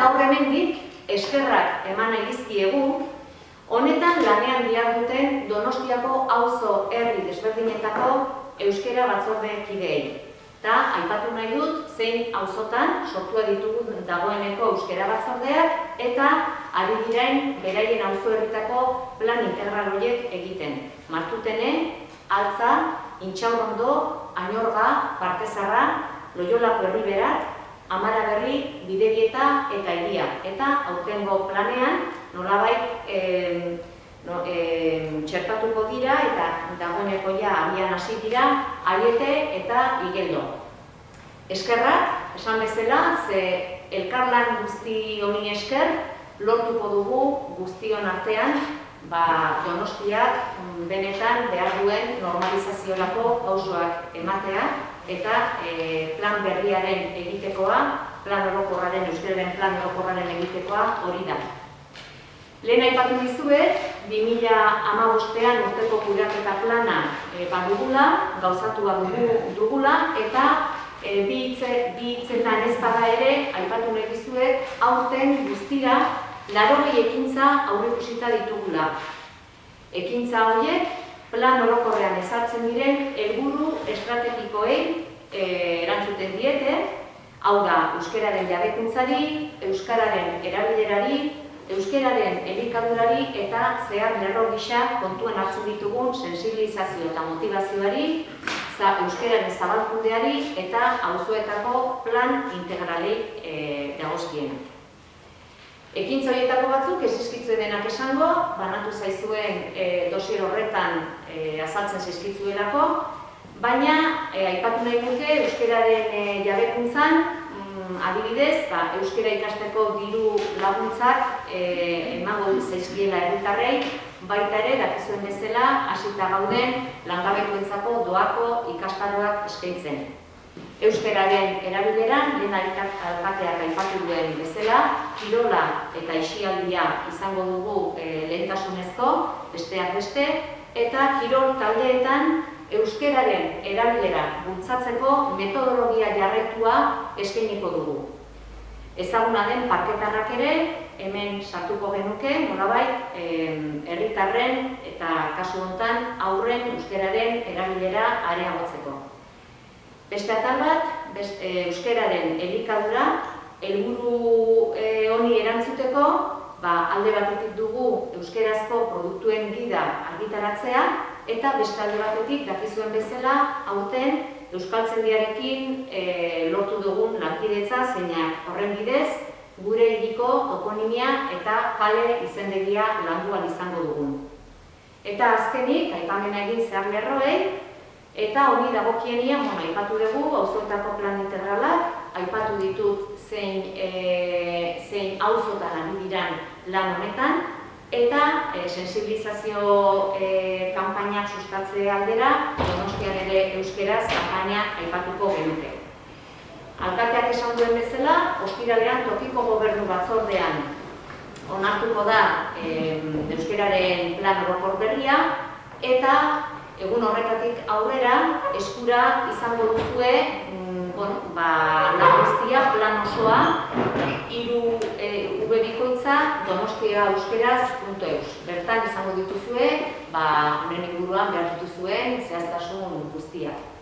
gaur hemendik eskerrak eman nahi dizkiegu, honetan lanean diharduten Donostiako auzo herri desberdinetako euskara batzordekideei. Eta aipatu nahi dut zein auzotan sortua ditugu dagoeneko euskara batzordeak eta ari diren beraien auzo herritako plan integral horiek egiten. Martutene, Altza, Intxaurrondo, Añorga, Partezarra, Loiolako Herriberak, Amaraberri, Bidebieta eta Iria. Eta aurtengo planean nolabait txertatuko dira eta dagoeneko ja abian hasi dira Aiete eta Igeldo. Eskerrak, esan bezala, ze elkarlan guzti honi esker lortuko dugu guztion artean Donostiak benetan behar duen normalizaziorako pausoak ematea eta plan berriaren egitekoa, euskararen plan orokorraren egitekoa hori da. Lehen aipatu dizuet, 2015an urteko kudeaketa plana badugula, gauzatua dugula eta bi hitzetan ez bada ere aipatu nahi dizuet aurten guztira 80 ekintza aurreikusita ditugula. Ekintza horiek plan orokorrean ezartzen diren helburu estrategikoei erantzuten diete, hau da, euskararen jabekuntzari, euskararen erabilerari, euskararen elikadurari eta zehar lerro gisa kontuan hartzen ditugun sensibilizazio eta motivazioari, euskararen zabalkundeari eta auzoetako plan integralei dagozkienak. Ekintza horietako batzuk ez zizkitzuen denak esango, banatu zaizuen dosier horretan azaltzen zizkitzuelako, baina aipatu nahi nuke euskararen jabekuntzan, adibidez, euskara ikasteko diru laguntzak emango zaizkiela herritarrei, baita ere, dakizuen bezala, hasita gauden langabetuentzako doako ikastaroak eskaintzen. Euskararen erabileran, lehen alkateak aipatu duen bezala, kirola eta aisialdia izango dugu lehentasunezko, besteak beste, eta kirol taldeetan euskararen erabilera bultzatzeko metodologia jarraitua eskainiko dugu. Ezaguna den parketarrak ere, hemen sartuko genuke, nolabait, herritarren eta kasu honetan aurren euskararen erabilera areagotzeko. Beste atal bat, euskararen elikadura, helburu honi erantzuteko, alde batetik dugu euskarazko produktuen gida argitaratzea, eta beste alde batetik, dakizuen bezala, aurten Euskaltzaindiarekin lortu dugun lankidetza zeinak horren bidez, gure hiriko toponimia eta kale izendegia landu ahal izango dugun. Eta azkenik, aipamena egin zehar lerroei, eta honi dagokienia, aipatu dugu, auzoetako plan integralak, aipatu ditut zein auzotan ari diran lan honetan, eta sensibilizazio kanpainak sustatze aldera, Donostian ere euskeraz kanpaina aipatuko genuke. Alkateak esan duen bezala, ostiralean tokiko gobernu batzordean onartuko da euskararen plan orokor berria, eta egun horretatik aurrera eskura izango duzue lan guztia, plan osoa, 3 bikoitza donostiaeuskeraz.eus. Bertan izango dituzue, honen inguruan behar dituzuen zehaztasun guztiak.